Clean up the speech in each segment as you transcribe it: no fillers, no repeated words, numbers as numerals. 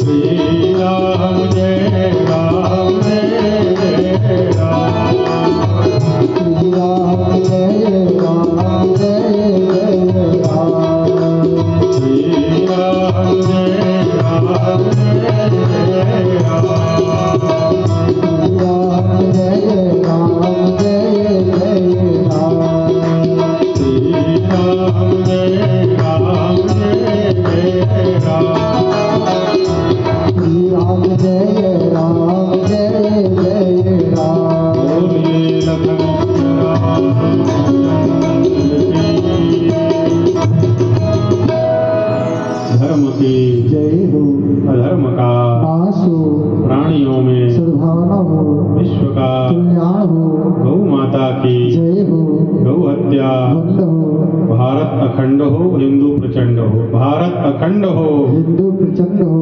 श्री राम जय राम जय राम। श्री राम जय राम जय राम। श्री राम जय राम जय राम। राम जय राम जय राम। श्री राम जय राम जय राम। श्री राम जय राम जय राम। बोलिए लखन धर्म की जय हो। अधर्म का नाश हो। प्राणियों में सद्भावना हो। विश्व का कल्याण हो। गौ माता की जय हो। गौ हत्या बंद हो। भारत अखंड हो हिंदू प्रचंड हो। भारत अखंड हो हिंदू प्रचंड हो।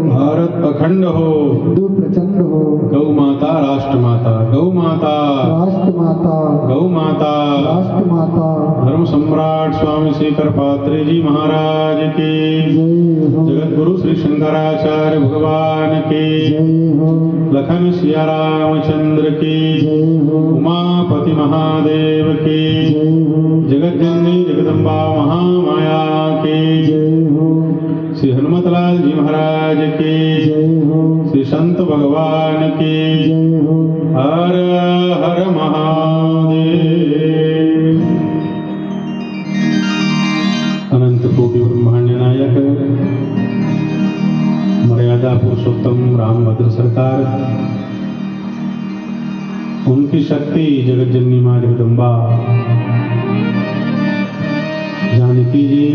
भारत अखंड हो। हिंदू प्रचंड हो। गौ माता राष्ट्र माता गौ माता राष्ट्र माता गौ माता। राष्ट्र माता। धर्म सम्राट स्वामी श्री करपात्री जी महाराज की जय हो। जगत गुरु श्री शंकराचार्य भगवान की जय हो। लखन सिया रामचंद्र की जय हो। उमापति महादेव की जय हो। जगत जननी जगदम्बा महामाया की जय हो। श्री हनुमतलाल जी महाराज की जय हो। श्री संत भगवान की जय हो। हर हर महादेव। अनंत कोटि ब्रह्मांड नायक मर्यादा पुरुषोत्तम रामभद्र सरकार, उनकी शक्ति जगत जननी मां जगदम्बा जानकी जी,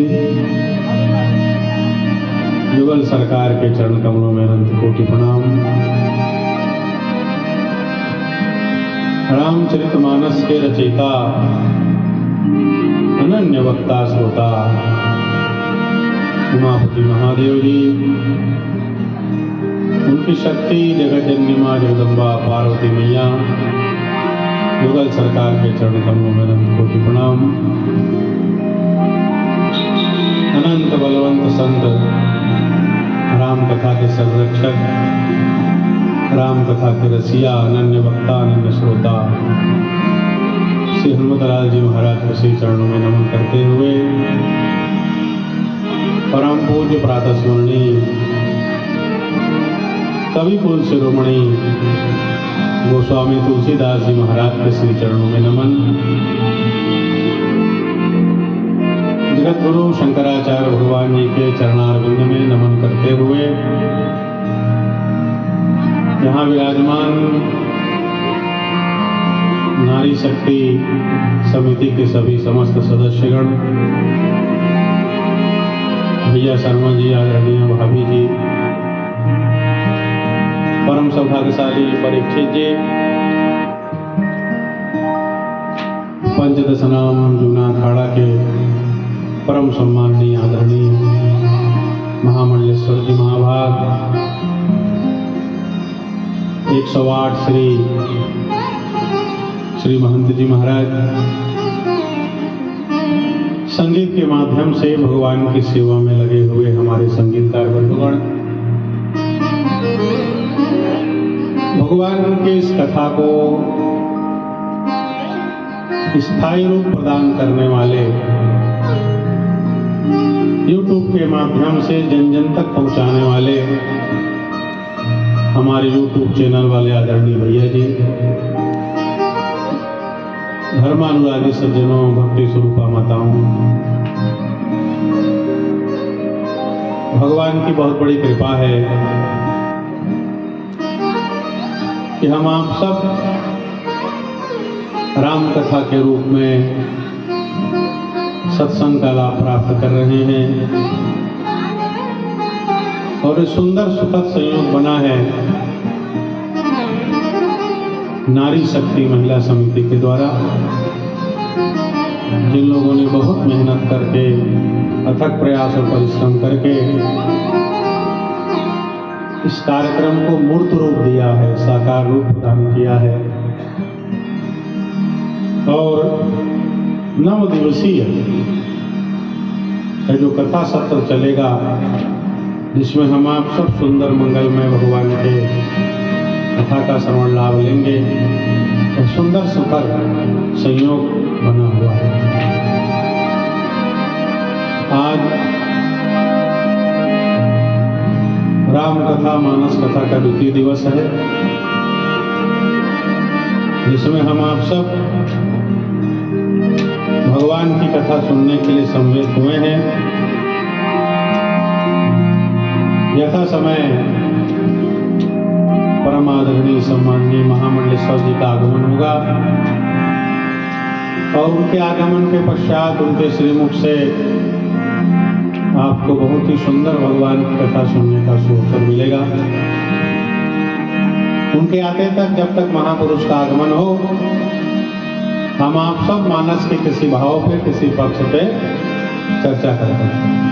युगल सरकार के चरण कमलों में अनंत कोटि प्रणाम। रामचरितमानस के रचयिता, अनन्य वक्ता श्रोता उमापति महादेव जी, उनकी शक्ति जगत जननी मां जगदम्बा पार्वती मैया, युगल सरकार के चरण कमलों में अनंत कोटि प्रणाम। अनंत बलवंत संत, राम कथा के संरक्षक, राम कथा के रसिया, अनन्य वक्ता, अनन्य श्रोता श्री हनुमतलाल जी महाराज के श्री चरणों में नमन करते हुए परम पूज्य प्रातः स्मरणीय कवि कुल शिरोमणि गोस्वामी तुलसीदास जी महाराज के श्री चरणों में नमन। जगत गुरु शंकराचार्य भगवान जी के चरणारविंद में नमन करते हुए यहाँ विराजमान नारी शक्ति समिति के सभी समस्त सदस्यगण, भैया शर्मा जी, आदरणीय भाभी जी, परम सौभाग्यशाली परीक्षित जी, पंचदश नाम जूना अखाड़ा के परम सम्माननीय आदरणीय महामंडलेश्वर जी महाभाग, 108 श्री महंत जी महाराज, संगीत के माध्यम से भगवान की सेवा में लगे हुए हमारे संगीतकार बंधुगण, भगवान की इस कथा को स्थायी रूप प्रदान करने वाले, YouTube के माध्यम से जन जन तक पहुंचाने वाले हमारे YouTube चैनल वाले आदरणीय भैया जी, धर्मानुरागी सज्जनों, भक्ति स्वरूपा माताओं, भगवान की बहुत बड़ी कृपा है कि हम आप सब राम कथा के रूप में सत्संग का लाभ प्राप्त कर रहे हैं और इस सुंदर सुखद संयोग बना है नारी शक्ति महिला समिति के द्वारा, जिन लोगों ने बहुत मेहनत करके, अथक प्रयास और परिश्रम करके इस कार्यक्रम को मूर्त रूप दिया है, साकार रूप प्रदान किया है और 9 दिवसीय जो कथा सत्र चलेगा जिसमें हम आप सब सुंदर मंगलमय भगवान के कथा का श्रवण लाभ लेंगे। और सुंदर सुखद संयोग बना हुआ है। आज राम कथा मानस कथा का द्वितीय दिवस है, जिसमें हम आप सब भगवान की कथा सुनने के लिए सम्मिलित हुए हैं। यथा समय परम आदरणीय सम्माननीय महामंडलेश्वर जी का आगमन होगा और उनके आगमन के पश्चात उनके श्रीमुख से आपको बहुत ही सुंदर भगवान की कथा सुनने का अवसर मिलेगा। उनके आते तक, जब तक महापुरुष का आगमन हो, हम आप सब मानस के किसी भाव पे, किसी पक्ष पे चर्चा करते हैं।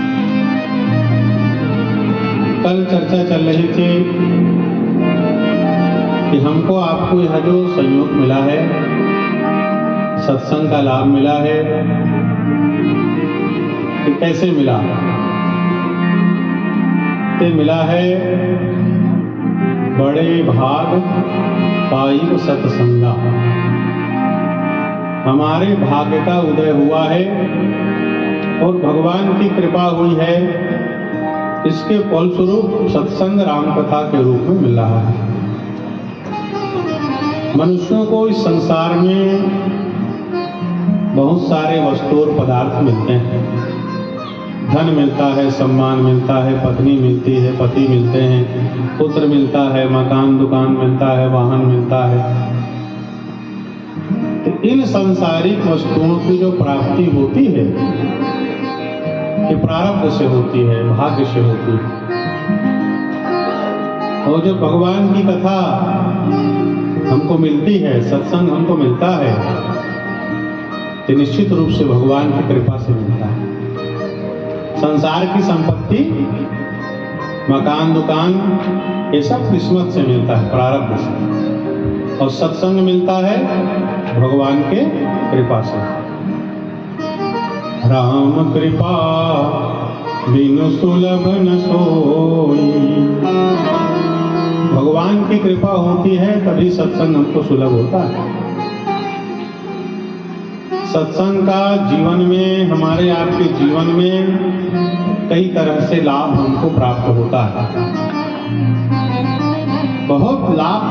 कल चर्चा चल रही थी कि हमको आपको यह जो संयोग मिला है, सत्संग का लाभ मिला है, कि कैसे मिला? ते मिला है बड़े भाग पाई सत्संगा। हमारे भाग्य का उदय हुआ है और भगवान की कृपा हुई है। इसके फलस्वरूप सत्संग राम कथा के रूप में मिल रहा है। मनुष्यों को इस संसार में बहुत सारे वस्तु और पदार्थ मिलते हैं। धन मिलता है, सम्मान मिलता है, पत्नी मिलती है, पति मिलते हैं, पुत्र मिलता है, मकान दुकान मिलता है, वाहन मिलता है। तो इन सांसारिक वस्तुओं की जो प्राप्ति होती है, ये प्रारब्ध से होती है, भाग्य से होती है। और जो भगवान की कथा हमको मिलती है, सत्संग हमको मिलता है, तो निश्चित रूप से भगवान की कृपा से मिलता है। संसार की संपत्ति, मकान दुकान, ये सब किस्मत से मिलता है, प्रारब्ध से। और सत्संग मिलता है भगवान के कृपा से। राम कृपा बिनु सुलभ न सोई। भगवान की कृपा होती है तभी सत्संग हमको सुलभ होता है। सत्संग का जीवन में, हमारे आपके जीवन में कई तरह से लाभ हमको प्राप्त होता है। बहुत लाभ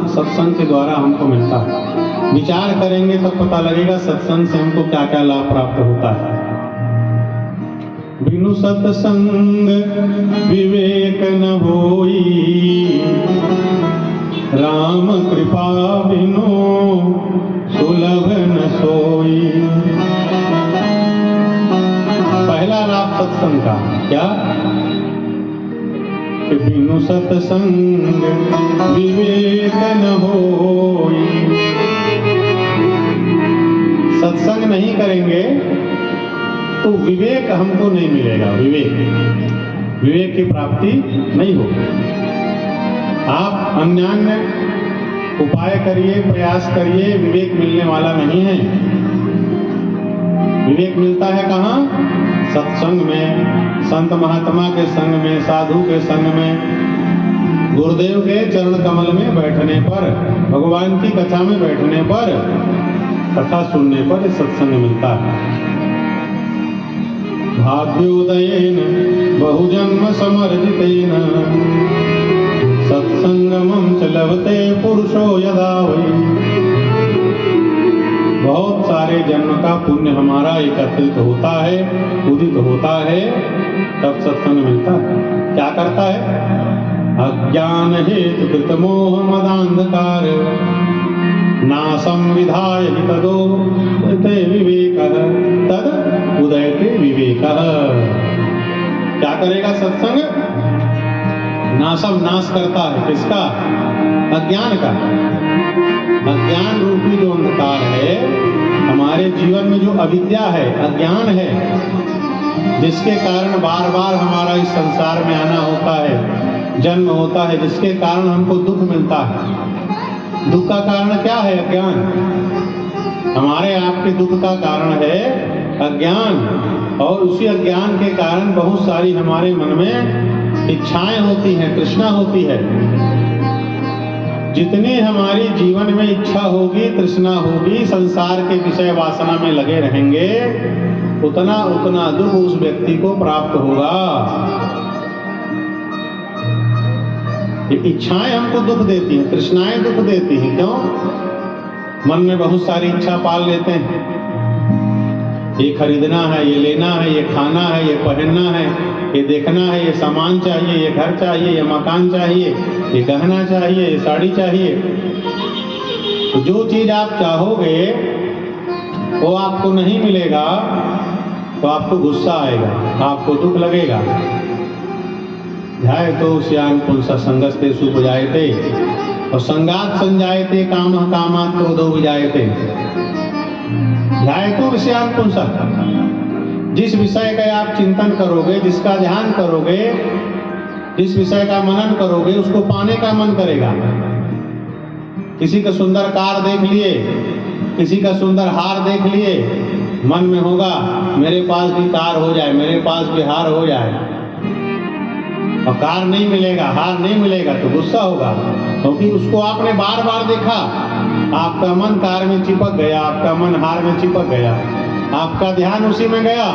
सत्संग के द्वारा हमको मिलता है। विचार करेंगे तो पता लगेगा सत्संग से हमको क्या क्या लाभ प्राप्त होता है। बिनु सत्संग विवेक न होई, राम कृपा बिनु सुलभ न सोई। पहला लाभ सत्संग का क्या? कि बिनु सत्संग विवेक न होई। सत्संग नहीं करेंगे तो विवेक हमको नहीं मिलेगा। विवेक की प्राप्ति नहीं होगी। आप अन्य उपाय करिए, प्रयास करिए, विवेक मिलने वाला नहीं है। विवेक मिलता है कहाँ? सत्संग में, संत महात्मा के संग में, साधु के संग में, गुरुदेव के चरण कमल में बैठने पर, भगवान की कथा में बैठने पर, कथा सुनने पर सत्संग मिलता है। भाग्योदयेन बहुजन्म समर्जितेन सत्संगमं च लभते पुरुषो यदा वै। बहुत सारे जन्म का पुण्य हमारा एकत्रित होता है, उदित होता है, तब सत्संग मिलता है। क्या करता है? अज्ञान हेतु कृत मोह मदांधकार नासं विधाय तदोदयते विवेकः तद उदयते विवेकः। क्या करेगा सत्संग? नासम, नाश करता है। किसका? अज्ञान का। अज्ञान रूपी जो अंधकार है, हमारे जीवन में जो अविद्या है, अज्ञान है, जिसके कारण बार बार हमारा इस संसार में आना होता है, जन्म होता है, जिसके कारण हमको दुख मिलता है। दुख का कारण क्या है? अज्ञान। हमारे आपके दुख का कारण है अज्ञान। और उसी अज्ञान के कारण बहुत सारी हमारे मन में इच्छाएं होती हैं, तृष्णा होती है। जितनी हमारी जीवन में इच्छा होगी, तृष्णा होगी, संसार के विषय वासना में लगे रहेंगे, उतना उतना दुख उस व्यक्ति को प्राप्त होगा। ये इच्छाएं हमको दुख देती हैं, तृष्णाएं दुख देती हैं। क्यों? मन में बहुत सारी इच्छा पाल लेते हैं। ये खरीदना है, ये लेना है, ये खाना है, ये पहनना है, ये देखना है, ये सामान चाहिए, ये घर चाहिए, ये मकान चाहिए, ये गहना चाहिए, ये साड़ी चाहिए। तो जो चीज आप चाहोगे वो आपको नहीं मिलेगा तो आपको गुस्सा आएगा, आपको दुख लगेगा। ध्याय तो श्यान पुंसा संगस्ते सुपजायते और संगात संजायते कामः कामात् क्रोधो विजायते। ध्याय तो विषयान पुंसा, जिस विषय का आप चिंतन करोगे, जिसका ध्यान करोगे, जिस विषय का मनन करोगे, उसको पाने का मन करेगा। किसी का सुंदर कार देख लिए, किसी का सुंदर हार देख लिए, मन में होगा मेरे पास भी कार हो जाए, मेरे पास भी हार हो जाए। और कार नहीं मिलेगा, हार नहीं मिलेगा तो गुस्सा होगा, क्योंकि उसको आपने बार बार देखा। आपका मन कार में चिपक गया, आपका मन हार में चिपक गया, आपका ध्यान उसी में गया।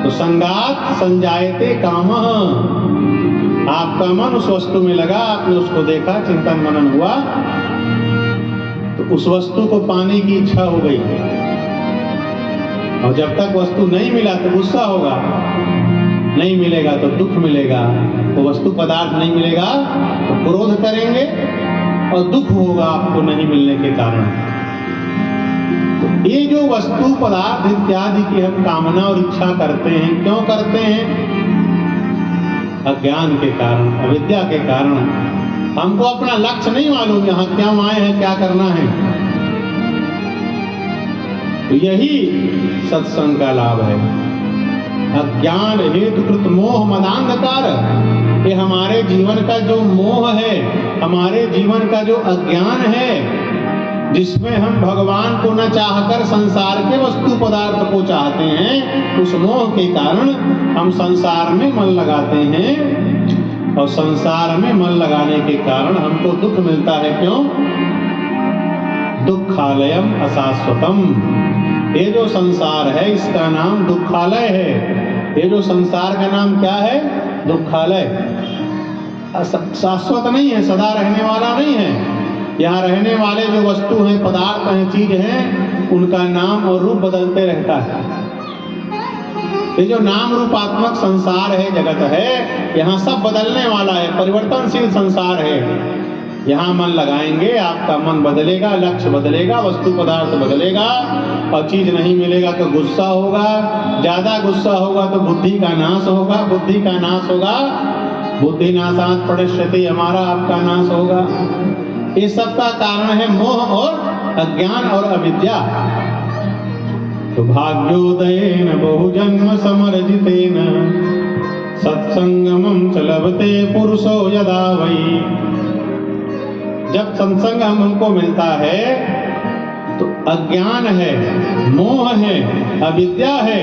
तो संगात संजायते कामः, आपका मन उस वस्तु में लगा, आपने उसको देखा, चिंतन मनन हुआ, तो उस वस्तु को पाने की इच्छा हो गई। और जब तक वस्तु नहीं मिला तो गुस्सा होगा, नहीं मिलेगा तो दुख मिलेगा। तो वस्तु पदार्थ नहीं मिलेगा तो क्रोध करेंगे और दुख होगा आपको नहीं मिलने के कारण। तो ये जो वस्तु पदार्थ इत्यादि की हम कामना और इच्छा करते हैं, क्यों करते हैं? अज्ञान के कारण, अविद्या के कारण। हमको अपना लक्ष्य नहीं मालूम, यहाँ क्यों आए हैं, क्या करना है। तो यही सत्संग का लाभ है। अज्ञान हेतुकृत मोह मदांधकार, ये हमारे जीवन का जो मोह है, हमारे जीवन का जो अज्ञान है, जिसमें हम भगवान को न चाहकर संसार के वस्तु पदार्थ को चाहते हैं, उस मोह के कारण हम संसार में मन लगाते हैं। और संसार में मन लगाने के कारण हमको दुख मिलता है। क्यों? दुखालयम अशाश्वतम। ये जो संसार है इसका नाम दुखालय है। ये जो संसार का नाम क्या है? दुखालय। शाश्वत नहीं है, सदा रहने वाला नहीं है। यहाँ रहने वाले जो वस्तु हैं, पदार्थ हैं, चीज हैं, उनका नाम और रूप बदलते रहता है। ये जो नाम रूपात्मक संसार है, जगत है, यहाँ सब बदलने वाला है, परिवर्तनशील संसार है। यहाँ मन लगाएंगे, आपका मन बदलेगा, लक्ष्य बदलेगा, वस्तु पदार्थ बदलेगा, और चीज नहीं मिलेगा तो गुस्सा होगा, ज्यादा गुस्सा होगा तो बुद्धि का नाश होगा, बुद्धि का नाश होगा, बुद्धि नाशात् प्रणश्यति, हमारा आपका नाश होगा। ये सब का कारण है मोह और अज्ञान और अविद्या। तो भाग्योदयेन बहुजन्म समर्जितेन सत्संगमं च लभते पुरुषो यदा वै। जब सत्संग हमको मिलता है तो अज्ञान है, मोह है, अविद्या है,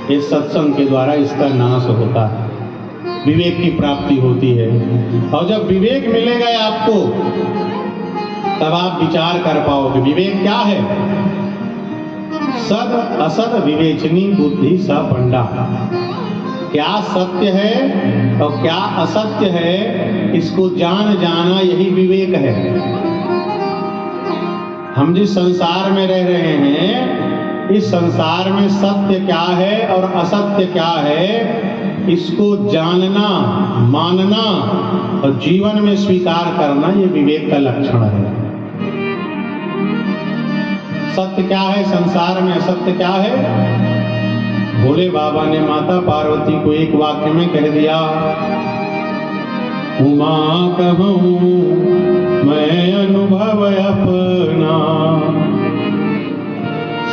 ये सत्संग के द्वारा इसका नाश होता है, विवेक की प्राप्ति होती है। और जब विवेक मिलेगा आपको, तब आप विचार कर पाओगे। विवेक क्या है? सद असद विवेचनी बुद्धि स पंडा। क्या सत्य है और क्या असत्य है, इसको जान जाना, यही विवेक है। हम जिस संसार में रह रहे हैं, इस संसार में सत्य क्या है और असत्य क्या है, इसको जानना, मानना और जीवन में स्वीकार करना, ये विवेक का लक्षण है। सत्य क्या है संसार में, असत्य क्या है? भोले बाबा ने माता पार्वती को एक वाक्य में कह दिया, उमा कहूँ मैं अनुभव अपना,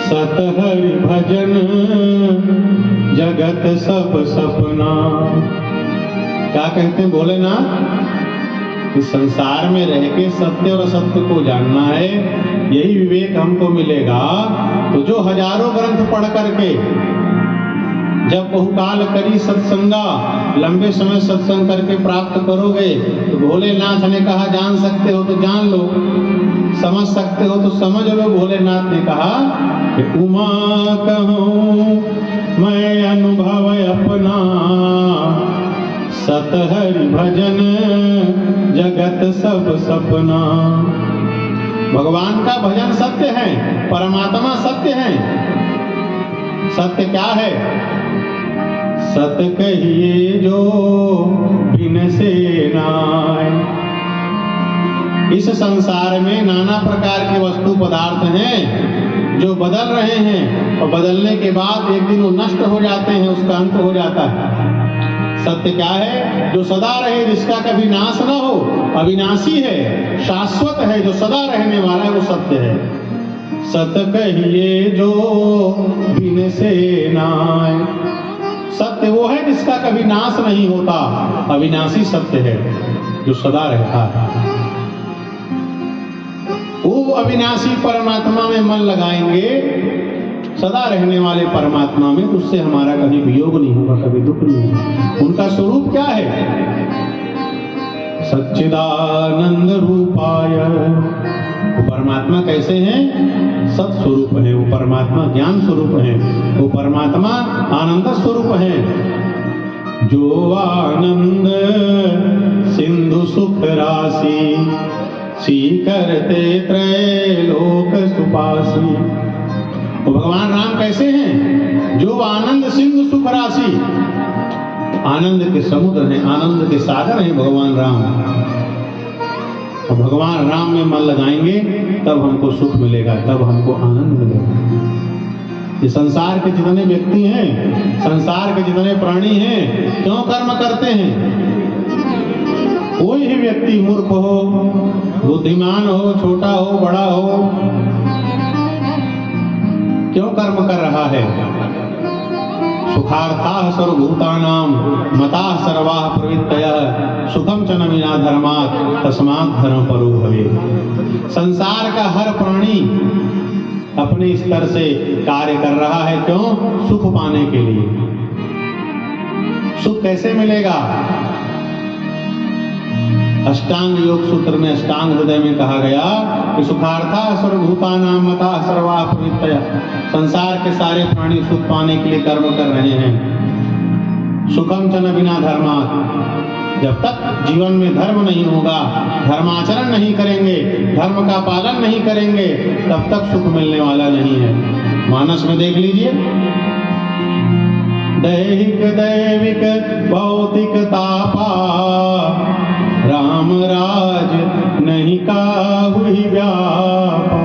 सत हरि भजन जगत सब सपना। क्या कहते हैं भोलेनाथ? इस संसार में रह के सत्य और असत्य को जानना है, यही विवेक हमको मिलेगा। तो जो हजारों ग्रंथ पढ़ करके जब बहुकाल करी सत्संगा लंबे समय सत्संग करके प्राप्त करोगे। तो भोलेनाथ ने कहा जान सकते हो तो जान लो, समझ सकते हो तो समझ लो। भोलेनाथ ने कहा कि उमा कहूँ मैं अनुभव अपना, सत हरि भजन जगत सब सपना। भगवान का भजन सत्य है, परमात्मा सत्य है। सत्य क्या है? सत्य कहिए जो बिन से नाय। इस संसार में नाना प्रकार के वस्तु पदार्थ हैं जो बदल रहे हैं, और बदलने के बाद एक दिन वो नष्ट हो जाते हैं, उसका अंत हो जाता है। सत्य क्या है? जो सदा रहे, जिसका कभी नाश ना हो, अविनाशी है, शाश्वत है, जो सदा रहने वाला है, वो सत्य है। सत्य कहिए जो बिन से नाय। सत्य वो है जिसका कभी नाश नहीं होता, अविनाशी सत्य है जो सदा रहता है। वो अविनाशी परमात्मा में मन लगाएंगे, सदा रहने वाले परमात्मा में, उससे हमारा कभी वियोग नहीं होगा, कभी दुख नहीं होगा। उनका स्वरूप क्या है? सच्चिदानंद रूपाय। वो परमात्मा कैसे हैं? सत स्वरूप है, वो परमात्मा ज्ञान स्वरूप है, वो परमात्मा आनंद स्वरूप है। जो आनंद सिंधु सुख राशि, सीकरते त्रैलोक सुपासी। तो भगवान राम कैसे हैं? जो आनंद सिंधु सुख राशि, आनंद के समुद्र हैं, आनंद के सागर हैं भगवान राम। और भगवान राम में मन लगाएंगे तब हमको सुख मिलेगा, तब हमको आनंद मिलेगा। ये संसार के जितने व्यक्ति हैं, संसार के जितने प्राणी हैं, क्यों कर्म करते हैं? कोई ही व्यक्ति मूर्ख हो, बुद्धिमान हो, छोटा हो, बड़ा हो, क्यों कर्म कर रहा है? सुखार्थाः सर्वभूतानां मताः सर्वाः प्रवृत्तयः सुखम च न विना धर्मात् तस्मात् धर्मपरो भवेत्। संसार का हर प्राणी अपने स्तर से कार्य कर रहा है, क्यों? सुख पाने के लिए। सुख कैसे मिलेगा? अष्टांग योग सूत्र में, अष्टांग हृदय में कहा गया कि सुखार्था सर्वभूतानां मता सर्वाः प्रवृत्तयः। संसार के सारे प्राणी सुख पाने के लिए कर्म कर रहे हैं। सुखम च न विना धर्मात्। जब तक जीवन में धर्म नहीं होगा, धर्माचरण नहीं करेंगे, धर्म का पालन नहीं करेंगे, तब तक सुख मिलने वाला नहीं है। मानस में देख लीजिए, दैहिक दैविक भौतिक तापा, राम राज नहीं काहू व्यापा।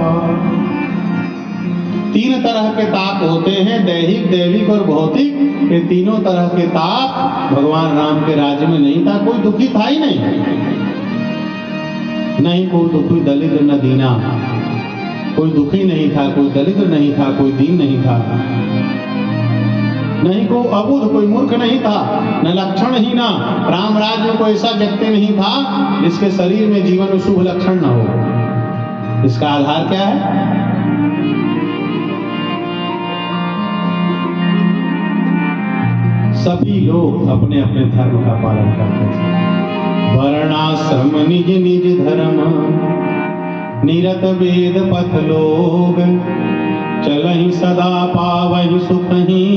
तीन तरह के ताप होते हैं, दैहिक दैविक और भौतिक। ये तीनों तरह के ताप भगवान राम के राज्य में नहीं था। कोई दुखी था ही नहीं, नहीं कोई दुखी दलित न दीना, कोई दुखी नहीं था, कोई दलित नहीं था, कोई दीन नहीं था, नहीं को अबुध, कोई मूर्ख नहीं था, न लक्षण ही ना। राम राज्य में कोई ऐसा व्यक्ति नहीं था जिसके शरीर में जीवन में शुभ लक्षण न हो। इसका आधार क्या है? सभी लोग अपने अपने धर्म का पालन करते थे। वर्णाश्रम निज निज धर्म, निरत वेद पथ लोग, चलहि सदा पावहि सुखहि,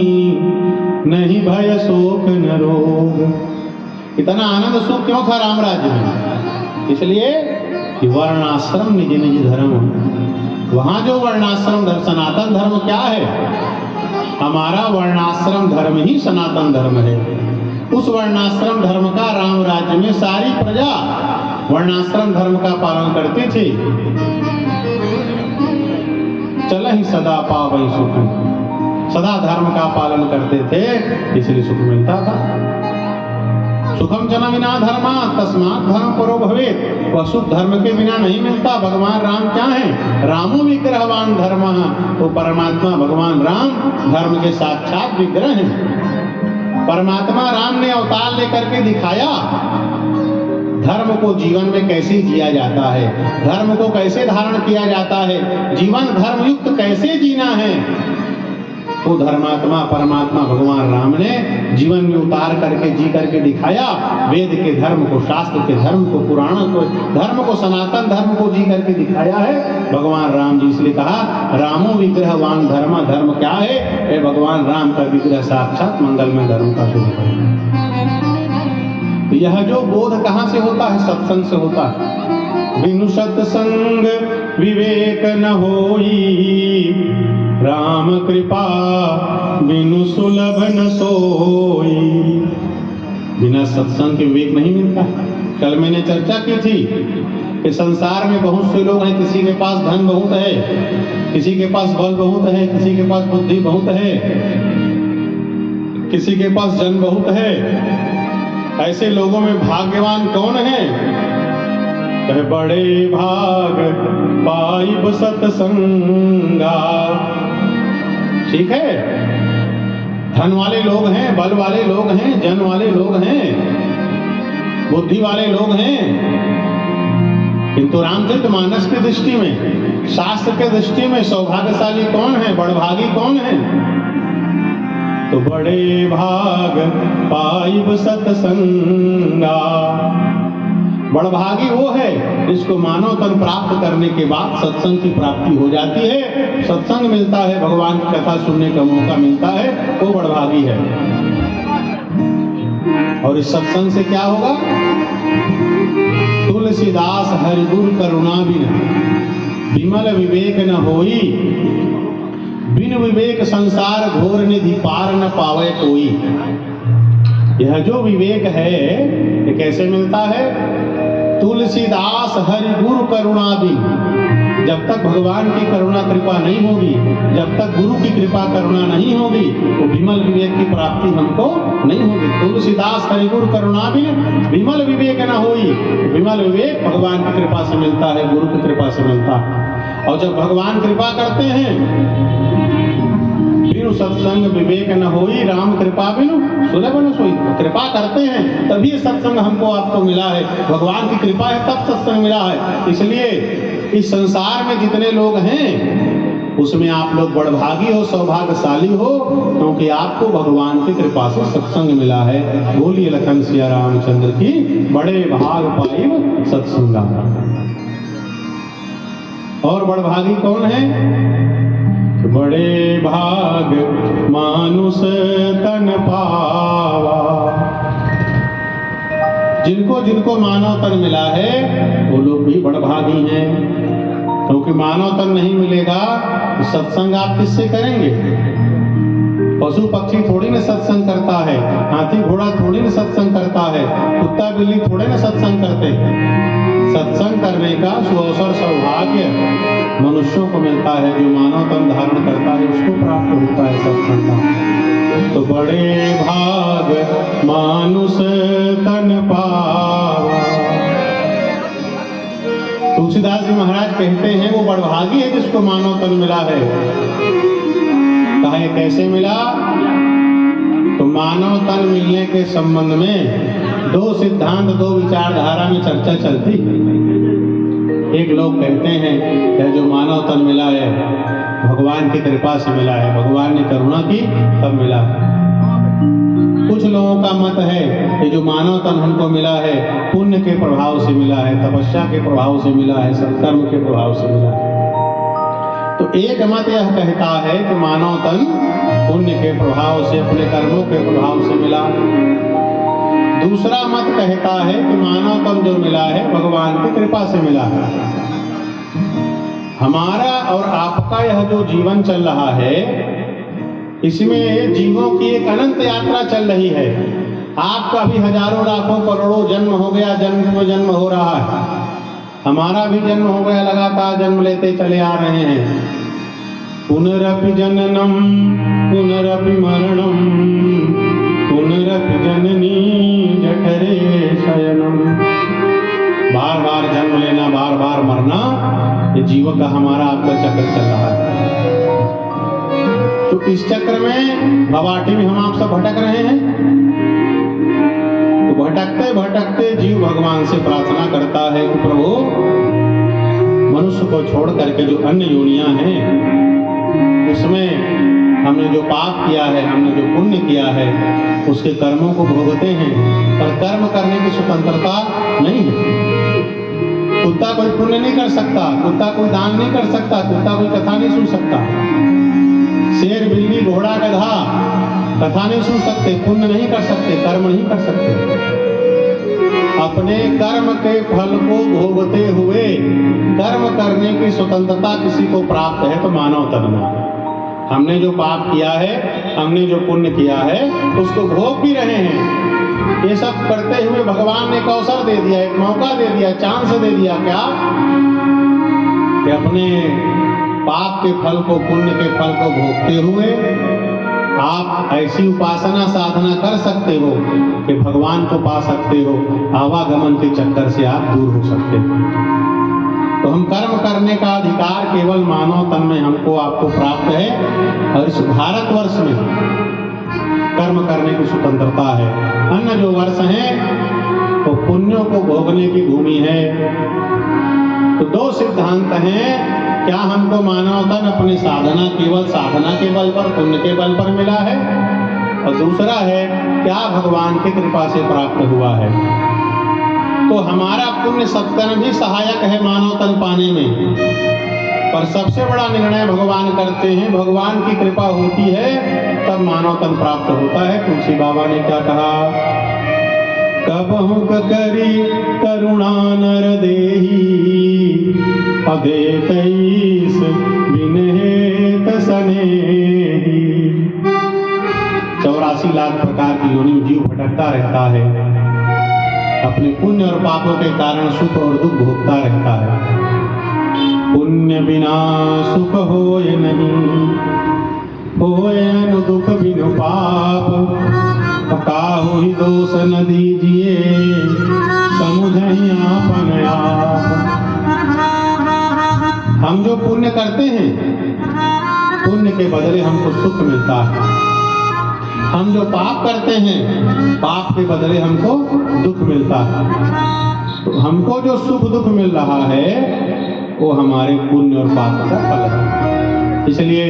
नहीं भय शोक न रोग। इतना आनंद सुख क्यों था राम राज्य में? इसलिए कि वर्णाश्रम निज निज धर्म। वहां जो वर्णाश्रम धर्म, सनातन धर्म क्या है? हमारा वर्णाश्रम धर्म ही सनातन धर्म है। उस वर्णाश्रम धर्म का राम राज्य में सारी प्रजा वर्णाश्रम धर्म का पालन करती थी। चलहि सदा पावहि सुख, सदा धर्म का पालन करते थे, इसलिए सुख मिलता था। सुखम च न विना धर्मात् तस्मात् धर्मपरो भवेत्। वह सुख धर्म के बिना नहीं मिलता। भगवान राम क्या है? रामो विग्रहवान धर्मः। तो परमात्मा भगवान राम धर्म के साक्षात विग्रह हैं। परमात्मा राम ने अवतार लेकर के दिखाया धर्म को जीवन में कैसे जिया जाता है, धर्म को कैसे धारण किया जाता है, जीवन धर्मयुक्त कैसे जीना है। वो धर्मात्मा परमात्मा भगवान राम ने जीवन में उतार करके जी करके दिखाया। वेद के धर्म को, शास्त्र के धर्म को, पुराण को धर्म को, सनातन धर्म को जी करके दिखाया है भगवान राम जी। इसलिए कहा रामो विग्रहवान धर्म। धर्म क्या है? ये भगवान राम का विग्रह साक्षात मंगलमय धर्म का स्वरूप है। यह जो बोध कहाँ से होता है? सत्संग से होता है। बिनु सत्संग विवेक न होई, राम कृपा बिनु सुलभ न सोई। बिना सत्संग के विवेक नहीं मिलता। कल मैंने चर्चा की थी कि संसार में बहुत से लोग हैं, किसी के पास धन बहुत है, किसी के पास बल बहुत है, किसी के पास बुद्धि बहुत है, किसी के पास जन बहुत है। ऐसे लोगों में भाग्यवान कौन है? कहे बड़े भाग पाइब सत्संगा। ठीक है, धन वाले लोग हैं, बल वाले लोग हैं, जन वाले लोग हैं, बुद्धि वाले लोग हैं, किंतु रामचरितमानस की दृष्टि में, शास्त्र के दृष्टि में सौभाग्यशाली कौन है? बड़भागी कौन है? तो बड़े भाग पाइब सत्संगा। बड़भागी वो है जिसको मानव तन प्राप्त करने के बाद सत्संग की प्राप्ति हो जाती है, सत्संग मिलता है, भगवान की कथा सुनने का मौका मिलता है, वो बड़भागी है। और इस सत्संग से क्या होगा? तुलसीदास हरिगुर करुणा बिन विमल विवेक न होई, बिन विवेक संसार घोर निधि पार न पावे कोई। यह जो विवेक है ये कैसे मिलता है? तुलसीदास हरिगुरु करुणा बिन। जब तक भगवान की करुणा कृपा नहीं होगी, जब तक गुरु की कृपा करुणा नहीं होगी, तो विमल विवेक की प्राप्ति हमको नहीं होगी। तुलसीदास हरिगुरु करुणा बिन विमल विवेक न होई। विमल विवेक भगवान की कृपा से मिलता है, गुरु की कृपा से मिलता है। और जब भगवान कृपा करते हैं, बिनु सत्संग विवेक न होई, राम कृपा बिनु सुलभ न सोई। कृपा करते हैं तभी सत्संग हमको आपको मिला है, भगवान की कृपा है तब सत्संग मिला है। इसलिए इस संसार में जितने लोग हैं उसमें आप लोग बड़भागी हो, सौभाग्यशाली हो, क्योंकि आपको भगवान की कृपा से सत्संग मिला है। बोलिए लखन सिया रामचंद्र की। बड़े भाग पाइब सत्संगा। और बड़भागी कौन है? बड़े भाग मानुष तन पावा। जिनको जिनको मानव तन मिला है वो लोग भी बड़भागी हैं, क्योंकि मानव तन नहीं मिलेगा तो सत्संग आप किससे करेंगे? पशु पक्षी थोड़ी ना सत्संग करता है, हाथी घोड़ा थोड़ी ना सत्संग करता है, कुत्ता बिल्ली थोड़े ना सत्संग करते। सत्संग करने का सुअवसर सौभाग्य मनुष्यों को मिलता है, जो मानव तन धारण करता है उसको प्राप्त होता है सत्संग का। तो बड़े भाग मानुष तन पावा। तुलसीदास जी महाराज कहते हैं वो बड़भागी है जिसको मानव तन मिला है। कहा ये कैसे मिला? तो मानव तन मिलने के संबंध में दो सिद्धांत, दो विचारधारा में चर्चा चलती है। एक लोग कहते हैं कि जो मानव तन मिला है भगवान की कृपा से मिला है, भगवान ने करुणा की तब मिला है। कुछ लोगों का मत है कि जो मानव तन हमको मिला है पुण्य के प्रभाव से मिला है, तपस्या के प्रभाव से मिला है, सत्कर्म के प्रभाव से मिला है। तो एक मत यह कहता है कि मानव तन पुण्य के प्रभाव से, अपने कर्मों के प्रभाव से मिला। दूसरा मत कहता है कि मानव तन जो मिला है भगवान की कृपा से मिला है। हमारा और आपका यह जो जीवन चल रहा है इसमें जीवों की एक अनंत यात्रा चल रही है। आपका भी हजारों लाखों करोड़ों जन्म हो गया, जन्म में जन्म हो रहा है, हमारा भी जन्म हो गया, लगातार जन्म लेते चले आ रहे हैं। पुनरपि जननम पुनरपि मरणम पुनरपि जननी जठरे शयनम। बार बार जन्म लेना, बार बार मरना, ये जीवन का हमारा आपका चक्र चल रहा है। तो इस चक्र में भवाटी में हम आप सब भटक रहे हैं। तो भटकते भटकते जीव भगवान से प्रार्थना करता है कि प्रभु मनुष्य को छोड़ करके जो अन्य योनियां हैं उसमें हमने जो पाप किया है, हमने जो पुण्य किया है, उसके कर्मों को भोगते हैं, पर कर्म करने की स्वतंत्रता नहीं है। कुत्ता कोई पुण्य नहीं कर सकता, कुत्ता कोई दान नहीं कर सकता, कुत्ता कोई कथा नहीं सुन सकता। शेर, बिल्ली, घोड़ा, गधा कथा नहीं सुन सकते, पुण्य नहीं कर सकते, कर्म नहीं कर सकते। अपने कर्म के फल को भोगते हुए कर्म करने की स्वतंत्रता किसी को प्राप्त है तो मानव तन में। हमने जो पाप किया है, हमने जो पुण्य किया है, उसको भोग भी रहे हैं। ये सब करते हुए भगवान ने एक अवसर दे दिया, एक मौका दे दिया, चांस दे दिया। क्या कि अपने पाप के फल को, पुण्य के फल को भोगते हुए आप ऐसी उपासना साधना कर सकते हो कि भगवान को पा सकते हो, आवागमन के चक्कर से आप दूर हो सकते हो। तो हम कर्म करने का अधिकार केवल मानव तन में हमको आपको प्राप्त है, और इस भारतवर्ष में कर्म करने की स्वतंत्रता है। अन्य जो वर्ष हैं तो पुण्यों को भोगने की भूमि है। तो दो सिद्धांत हैं, क्या हमको मानव तन अपनी साधना, केवल साधना के बल पर, पुण्य के बल पर मिला है, और दूसरा है क्या भगवान की कृपा से प्राप्त हुआ है। तो हमारा पुण्य सत्कर्म भी सहायक है मानव तन पाने में, पर सबसे बड़ा निर्णय भगवान करते हैं। भगवान की कृपा होती है तब मानव तन प्राप्त होता है। तुलसी बाबा ने क्या कहा, कबहु करी करुणा नर देही, अदेतईस बिनहेत सनेही। 84 लाख प्रकार की योनि में जीव भटकता रहता है, अपने पुण्य और पापों के कारण सुख और दुख भोगता रहता है। पुण्य बिना सुख होय नहीं, होय न दुख बिनु पाप। काहु ही दोष न दीजिए, समुझहि आपन आप। हम जो पुण्य करते हैं, पुण्य के बदले हमको सुख मिलता है। हम जो पाप करते हैं, पाप के बदले हमको दुख मिलता है। तो हमको जो सुख दुख मिल रहा है वो हमारे पुण्य और पाप का फल है। इसलिए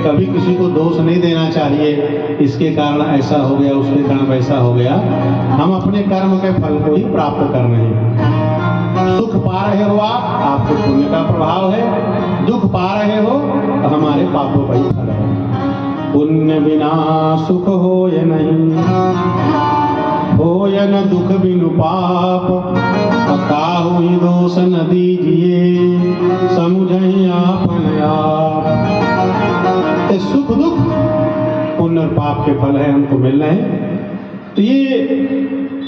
कभी किसी को दोष नहीं देना चाहिए, इसके कारण ऐसा हो गया, उसके कारण वैसा हो गया। हम अपने कर्म के फल को ही प्राप्त कर रहे हैं। सुख पा रहे हो आप, आपके पुण्य का प्रभाव है। दुख पा रहे हो तो हमारे पापों का ही फल है। पुण्य बिना सुख होय नहीं, होय न दुख बिनु पाप। काहु ही दोष न दीजिए, समुझहि आपन आप। सुख दुख पुण्य और पाप के फल है, हमको मिल रहे हैं। तो ये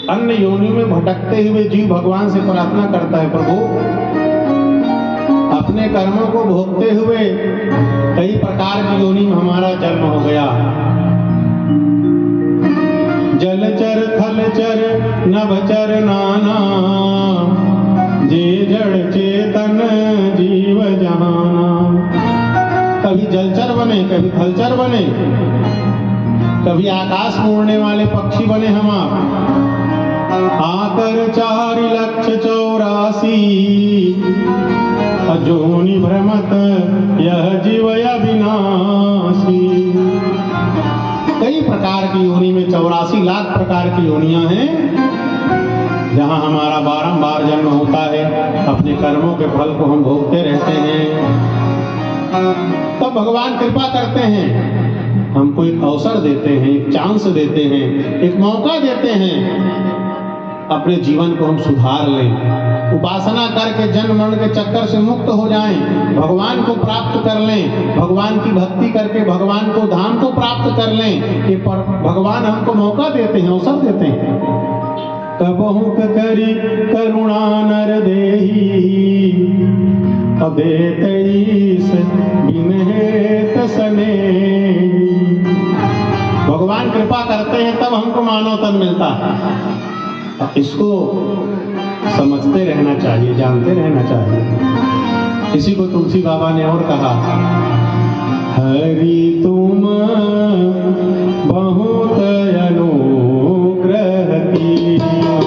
अन्य योनि में भटकते हुए जीव भगवान से प्रार्थना करता है, प्रभु अपने कर्मों को भोगते हुए कई प्रकार की योनि में हमारा जन्म हो गया। जलचर थलचर नभचर नाना, जे जड़ चेतन जीव जहाना। कभी जलचर बने, कभी थलचर बने, कभी आकाश में उड़ने वाले पक्षी बने हम आप। आकर 4,84,000 अजोनि भ्रमत यह जीव अविनाशी। कई प्रकार की योनि में 84 लाख प्रकार की योनियां हैं, जहां हमारा बारंबार जन्म होता है। अपने कर्मों के फल को हम भोगते रहते हैं। तब भगवान कृपा करते हैं, हमको एक अवसर देते हैं, एक चांस देते हैं, एक मौका देते हैं, अपने जीवन को हम सुधार लें, उपासना करके जन्म मरण के चक्कर से मुक्त हो जाएं, भगवान को प्राप्त कर लें, भगवान की भक्ति करके भगवान को धाम को प्राप्त कर लें। ये भगवान हमको मौका देते हैं, अवसर देते हैं। कबहु करी करुणा नर देही, अदेतईस बिनहेत सनेही। भगवान कृपा करते हैं तब हमको मानव तन मिलता है। इसको समझते रहना चाहिए, जानते रहना चाहिए। किसी को तुलसी बाबा ने और कहा, हरि तुम बहुत अनुग्रह कीन्हो,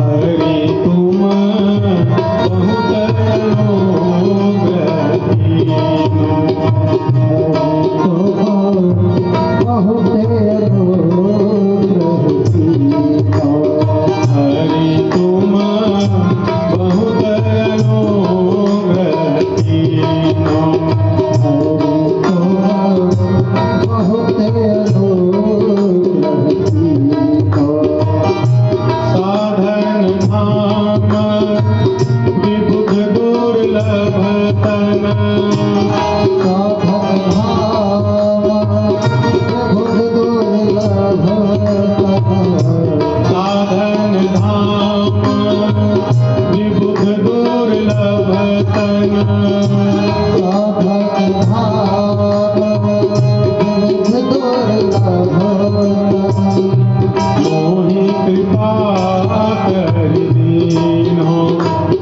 हरि तुम बहुत अनुग्रह कीन्हो। साधन धाम विबुध दुर्लभ तन, साधन धाम विबुध दुर्लभ तन। साधन धाम विबुध दुर्लभ तन, साधन धाम विबुध दुर्लभ तन। मोहि कृपा कर दीन्हो,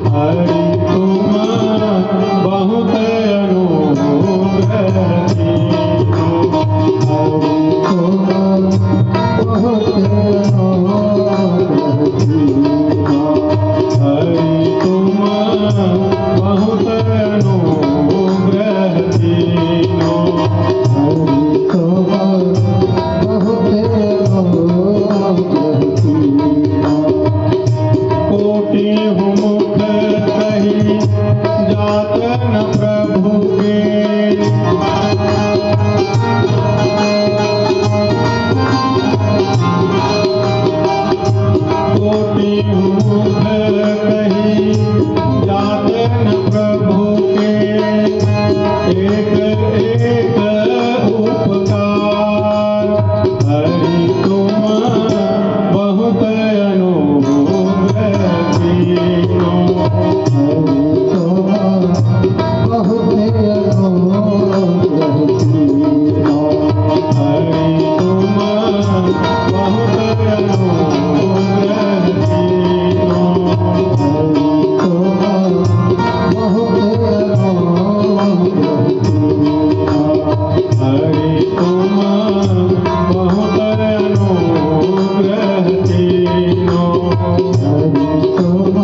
हरि तुम बहुत अनुग्रह कीन्हो। हरि तुम बहुत अनुग्रह कीन्हो। हरि तुम बहुत अनुग्रह कीन्हो। हरि तुम बहुत अनुग्रह कीन्हो। कोटि मुख कही जात न प्रभु के, कोटि मुख कही जात न प्रभु के, एक एक उपकार हरि तुम बहुत अनुग्रह कीन्हो। हरि तुम बहुत अनुग्रह कीन्हो। हरि तुम बहुत अनुग्रह कीन्हो। हरि तुम बहुत अनुग्रह कीन्हो। हरि तुम बहुत अनुग्रह कीन्हो। हरि तुम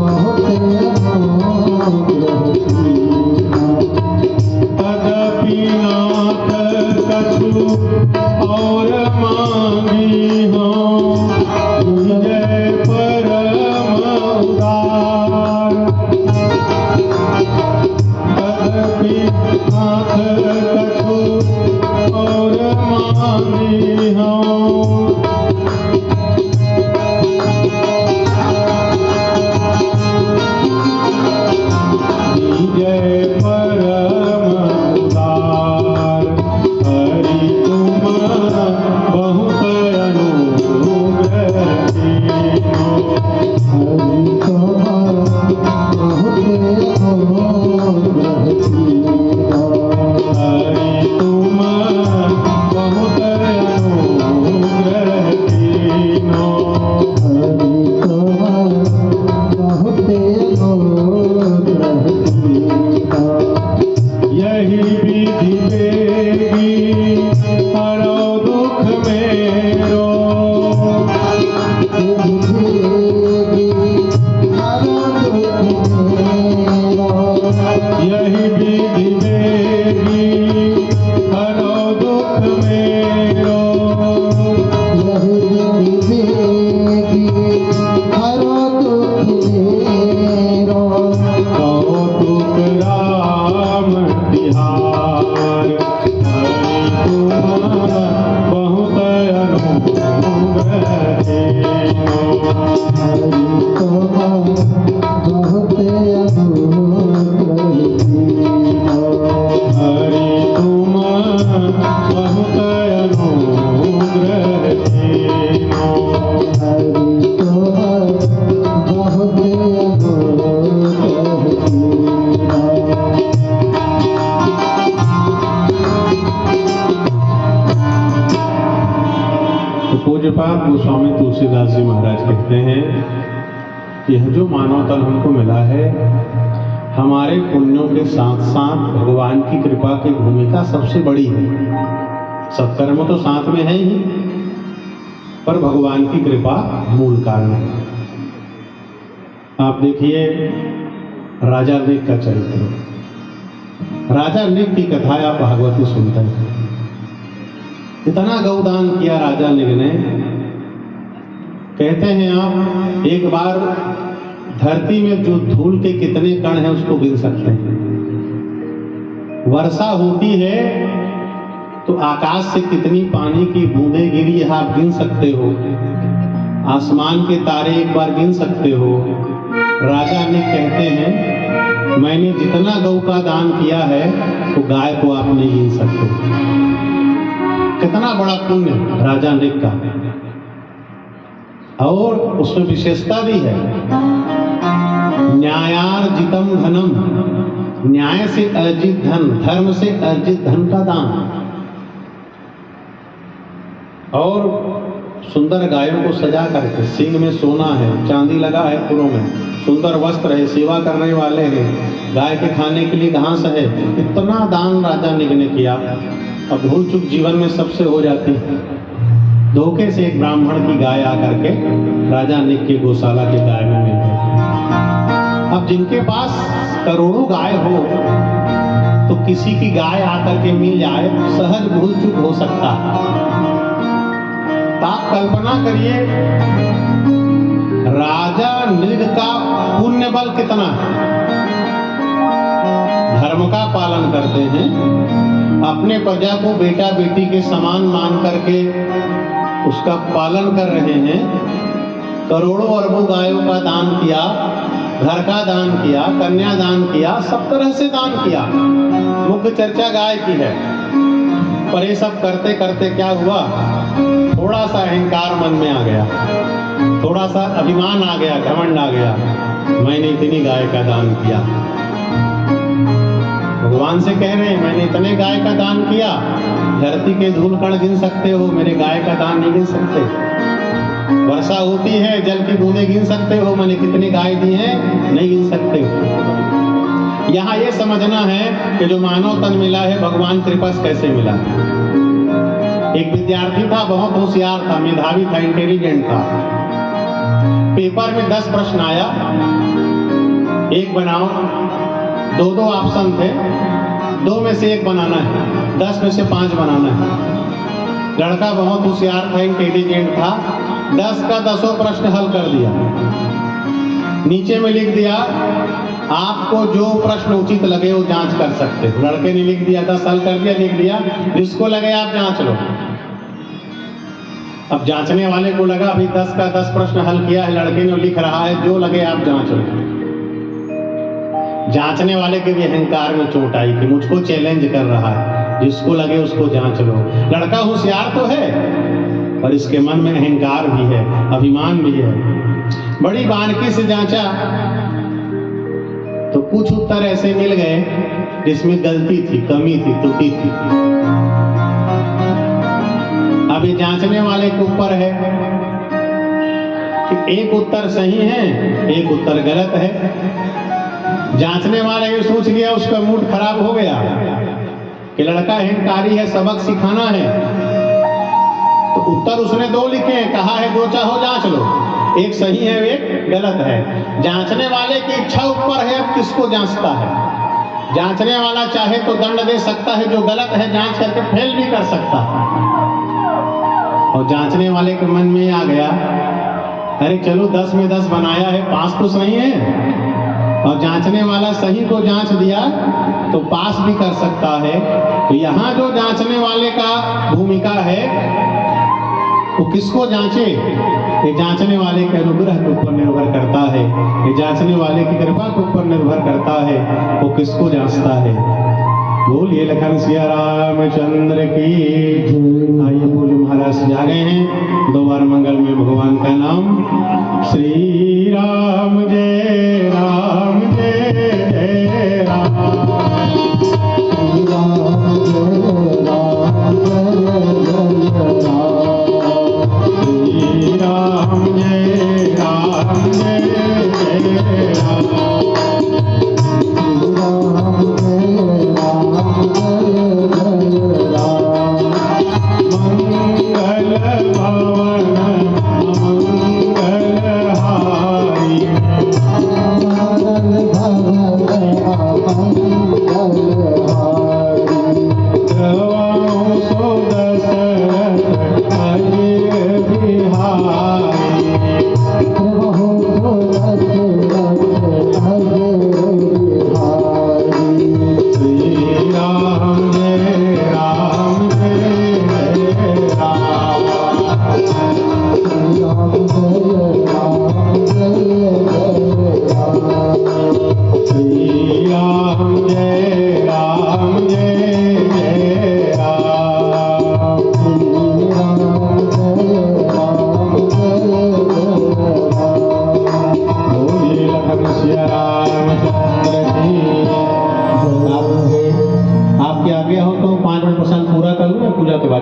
बहुत अनुग्रह कीन्हो। तदपि नाथ कछु और मांगी हो, जय परम उदार। तदपि नाथ कछु और मांगी हो, जय परम उदार। हरि तुम बहुत अनुग्रह कीन्हो। हरि तुम बहुत अनुग्रह कीन्हो। हरि तुम बहुत अनुग्रह कीन्हो। हरि तुम बहुत अनुग्रह कीन्हो। यही विधि देगी हरो दुख मेरो, यही विधि देगी हरो दुख मेरो। कौतुक राम तिहार, हरि तुम बहुत अनुग्रह कीन्हो। हरि तुम बहुत अनुग्रह कीन्हो। हरि तुम बहुत अनुग्रह कीन्हो। हरि तुम बहुत अनुग्रह कीन्हो। तो पूज्यपाद गोस्वामी तुलसीदास जी महाराज कहते हैं कि यह जो मानव तन हमको मिला है, हमारे पुण्यों के साथ साथ भगवान की कृपा की भूमिका सबसे बड़ी है। सत्कर्म तो साथ में है ही, पर भगवान की कृपा मूल कारण है। आप देखिए राजा नेक का चरित्र, राजा नेक की कथा आप भागवत में सुनते हैं। इतना गौदान किया राजा नेक ने, कहते हैं आप एक बार धरती में जो धूल के कितने कण हैं उसको गिन सकते हैं। वर्षा होती है तो आकाश से कितनी पानी की बूंदें गिरी है आप गिन सकते हो। आसमान के तारे एक बार गिन सकते हो। राजा ने कहते हैं मैंने जितना गौ का दान किया है वो गाय को आप नहीं गिन सकते। कितना बड़ा पुण्य राजा ने का। और उसमें विशेषता भी है, न्यायार्जितम धनम, न्याय से अर्जित धन, धर्म से अर्जित धन का दान। और सुंदर गायों को सजा करके, सींग में सोना है, चांदी लगा है पुरों में, सुंदर वस्त्र है, सेवा करने वाले हैं, गाय के खाने के लिए घास है, इतना दान राजा निग ने किया। अब भूल चूक जीवन में सबसे हो जाती है। धोखे से एक ब्राह्मण की गाय आकर के राजा निग के गौशाला के गाय में मिल गई। अब जिनके पास करोड़ों गाय हो तो किसी की गाय आकर के मिल जाए, सहज भूल चूक हो सकता है। आप कल्पना करिए राजा नृग का पुण्य बल कितना है। धर्म का पालन करते हैं, अपने प्रजा को बेटा बेटी के समान मान करके उसका पालन कर रहे हैं, करोड़ों अरबों गायों का दान किया, घर का दान किया, कन्या दान किया, सब तरह से दान किया। मुख्य चर्चा गाय की है। पर ये सब करते करते क्या हुआ, थोड़ा सा अहंकार मन में आ गया, थोड़ा सा अभिमान आ गया, घमंड आ गया, मैंने इतनी गाय का दान किया। भगवान से कह रहे हैं मैंने इतने गाय का दान किया, धरती के धूल कण गिन सकते हो, मेरे गाय का दान नहीं गिन सकते। वर्षा होती है, जल की बूंदें गिन सकते हो, मैंने कितनी गाय दी है, नहीं गिन सकते। यहाँ ये समझना है कि जो मानव तन मिला है भगवान कृपा से कैसे मिला। एक विद्यार्थी था, बहुत होशियार था, मेधावी था, इंटेलिजेंट था। पेपर में 10 प्रश्न आया, एक बनाओ, 2-2 ऑप्शन थे, 2 में से 1 बनाना है, 10 में से 5 बनाना है। लड़का बहुत होशियार था, इंटेलिजेंट था, 10 का 10 प्रश्न हल कर दिया। नीचे में लिख दिया आपको जो प्रश्न उचित लगे वो जांच कर सकते हो। लड़के ने लिख दिया 10 हल कर दिया, लिख दिया, जिसको लगे आप जांच लो। अब जांचने वाले को लगा अभी 10 का 10 प्रश्न हल किया है, लड़के ने लिख रहा है जो लगे आप जांच लो। जांचने वाले के भी अहंकार में चोट आई कि मुझको चैलेंज कर रहा है, जिसको लगे उसको जांच लो। लड़का होशियार तो है पर इसके मन में अहंकार भी है, अभिमान भी है। बड़ी बारीकी से जांचा तो कुछ उत्तर ऐसे मिल गए जिसमें गलती थी, कमी थी, त्रुटि थी। अब ये जांचने वाले के ऊपर है कि एक उत्तर सही है, एक उत्तर गलत है। जांचने वाला ये सोच गया, उसका मूड खराब हो गया कि लड़का अहंकारी है, सबक सिखाना है। तो उत्तर उसने 2 लिखे हैं, कहा है जो चाहो जांच लो, एक सही है एक गलत है। जांचने वाले की इच्छा ऊपर है, अब किसको जांचता है। जांचने वाला चाहे तो दंड दे सकता है, जो गलत है जांच करके फेल भी कर सकता है। और जांचने वाले के मन में आ गया अरे चलो 10 में 10 बनाया है, 5 तो सही है। और जांचने वाला सही को जांच दिया तो पास भी कर सकता है। तो यहाँ जो जांचने वाले का भूमिका है वो किसको जांचे, ये जांचने वाले के अनुग्रह के ऊपर निर्भर करता है, ये जांचने वाले की कृपा के ऊपर निर्भर करता है, वो किसको जांचता है। बोलिए लखन सिया रामचंद्र की। आइए बोलिए महाराज जा रहे हैं 2 बार मंगल में भगवान का नाम। श्री राम जय राम जय जय राम, श्री राम जय राम जय जय राम, श्री राम जय राम जय जय राम, श्री राम जय राम जय जय राम। मंगल भवन मंगल हारी,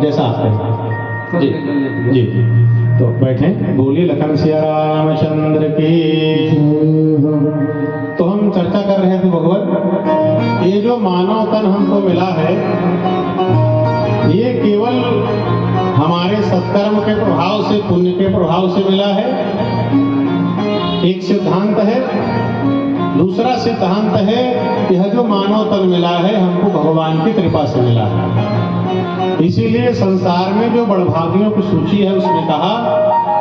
जैसा आप कहें। जी जी जी, तो बैठे, बोलिए लखन सिया रामचंद्र की। तो हम चर्चा कर रहे थे भगवत, ये जो मानव तन हमको मिला है, ये केवल हमारे सत्कर्म के प्रभाव से, पुण्य के प्रभाव से मिला है, एक सिद्धांत है। दूसरा सिद्धांत है कि यह जो मानव तन मिला है हमको भगवान की कृपा से मिला है। इसीलिए संसार में जो बड़भागियों की सूची है उसमें कहा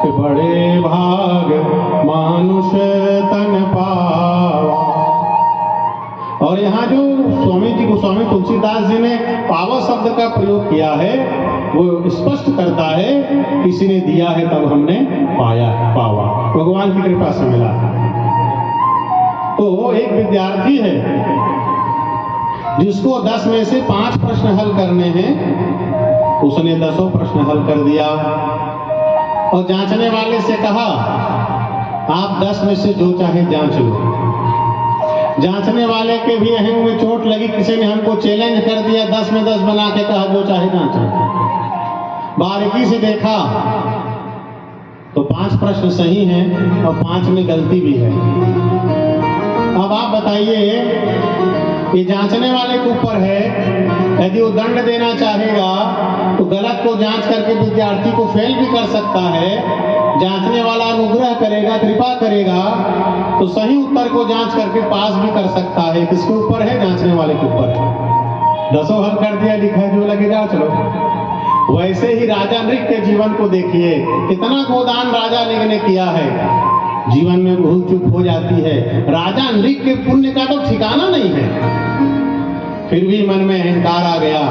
कि बड़े भाग मानुष तन पावा। और यहाँ जो स्वामी जी गोस्वामी तुलसीदास जी ने पावा शब्द का प्रयोग किया है वो स्पष्ट करता है, किसी ने दिया है तब हमने पाया, पावा, भगवान की कृपा से मिला। तो एक विद्यार्थी है जिसको 10 में से 5 प्रश्न हल करने हैं, उसने 10 प्रश्न हल कर दिया और जांचने वाले से कहा आप 10 में से जो चाहे जांच लो। जांचने वाले के भी अहम में चोट लगी, किसी ने हमको चैलेंज कर दिया, 10 में 10 बना के कहा जो चाहे जांच। बारीकी से देखा तो 5 प्रश्न सही हैं और 5 में गलती भी है। अब आप बताइए, ये जांचने वाले के ऊपर है, यदि वो दंड देना चाहेगा तो गलत को जांच करके विद्यार्थी को फेल भी कर सकता है। जांचने वाला अनुग्रह करेगा, कृपा करेगा तो सही उत्तर को जांच करके पास भी कर सकता है। किसके ऊपर है? जांचने वाले के ऊपर है। 10 हल कर दिया, लिखा है जो लगे जांच लो। वैसे ही राजा नृग के जीवन को देखिए, कितना गोदान राजा नृग ने किया है, जीवन में भूल चूक हो जाती है। राजा नृग के पुण्य का तो ठिकाना नहीं है, फिर भी मन में अहंकार आ गया।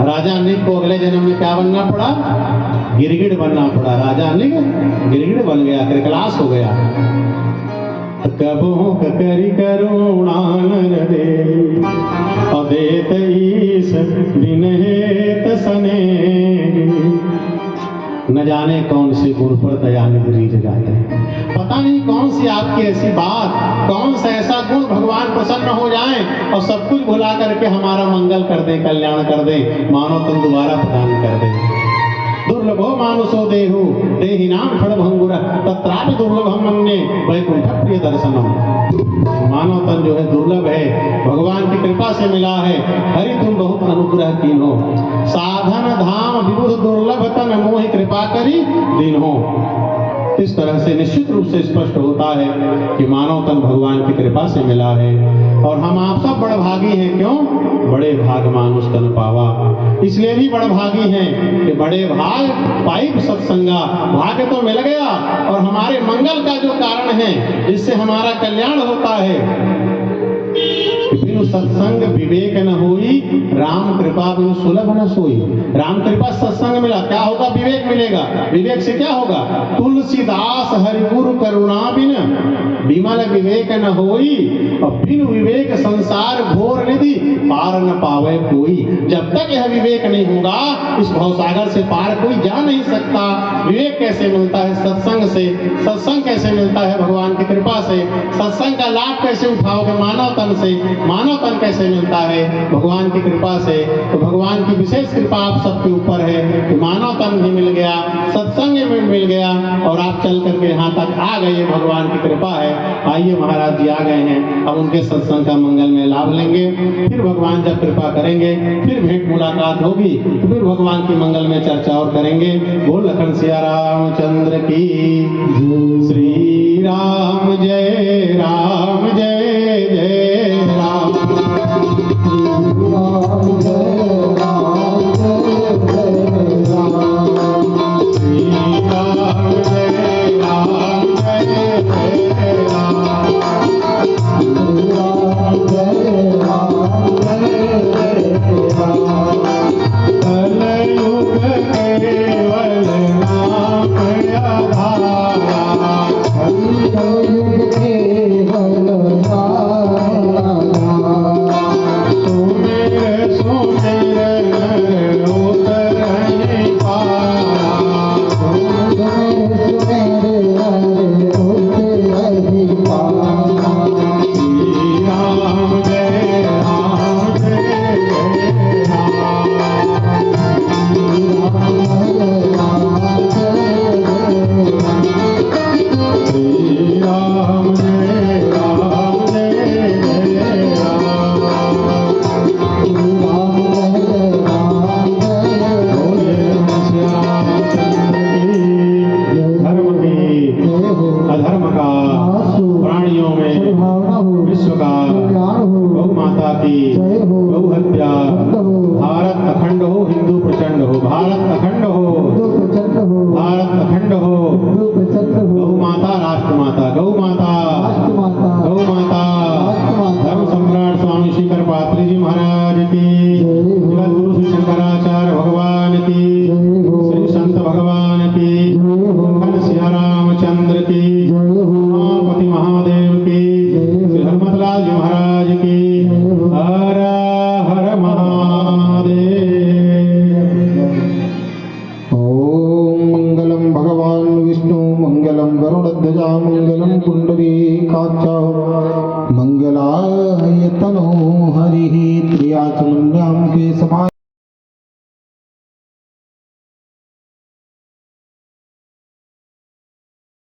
राजा नृग को अगले जन्म में क्या बनना पड़ा? गिरगिट बनना पड़ा। राजा नृग गिरगिट बन गया, क्लास हो गया। कबो करी करुणा नर दे अदेत ईश बिन हेत सने। न जाने कौन से गुरु पर दयानिधि रीझ जाते हैं। पता नहीं कौन सी आपकी ऐसी बात, कौन सा ऐसा गुण भगवान प्रसन्न हो जाए और सब कुछ भुला करके हमारा मंगल कर दे, कल्याण कर दे, मानो तुम दोबारा प्रदान कर दे। दुर्लभो मानुषो देहु देहिनाम खड़भंगुर तत्रापि दुर्लभम मन्ये वैकुंठ प्रिय दर्शनम। मानव तन जो है दुर्लभ है, भगवान की कृपा से मिला है। हरि तुम बहुत अनुग्रह कीन्हो, साधन धाम विबुध दुर्लभ तन मोहि कृपा करी दीन्हो। इस तरह से निश्चित रूप से स्पष्ट होता है कि मानव तन भगवान की कृपा से मिला है और हम आप सब बड़भागी हैं। क्यों? बड़े भाग मानुष तन पावा। इसलिए भी बड़भागी हैं कि बड़े भाग पाइप सत्संगा, भाग्य तो मिल गया और हमारे मंगल का जो कारण है, जिससे हमारा कल्याण होता है। बिनु सत्संग विवेक न होई, राम कृपा बिनु सुलभ न सोई। राम कृपा सत्संग मिला, क्या होगा? विवेक मिलेगा। विवेक से क्या होगा? तुलसीदास हरि गुरु करुणा बिन विमल विवेक न होई, और बिनु विवेक संसार घोर निधि पार न पावे कोई। जब तक यह विवेक नहीं होगा, इस भवसागर से पार कोई जा नहीं सकता। विवेक कैसे मिलता है? सत्संग से। सत्संग कैसे मिलता है? भगवान की कृपा से। सत्संग का लाभ कैसे उठाओगे? मानव तन से। मानव तन कैसे मिलता है? भगवान की कृपा से। तो भगवान की विशेष कृपा आप सबके ऊपर है कि मानव तन भी मिल गया, सत्संग में मिल गया और आप चल करके यहाँ तक आ गए। भगवान की कृपा है। आइए, महाराज जी आ गए हैं, अब उनके सत्संग का मंगल में लाभ लेंगे। फिर भगवान जब कृपा करेंगे, फिर भेंट मुलाकात होगी, तो फिर भगवान की मंगल में चर्चा और करेंगे। बोल लखन सिया रामचंद्र की। श्री राम जय राम, जय जय राम। राम जय राम, जय जय राम। श्री राम जय राम, जय जय राम। राम जय राम, जय जय राम। कलयुग केवल नाम आधारा, कलयुग केवल काचा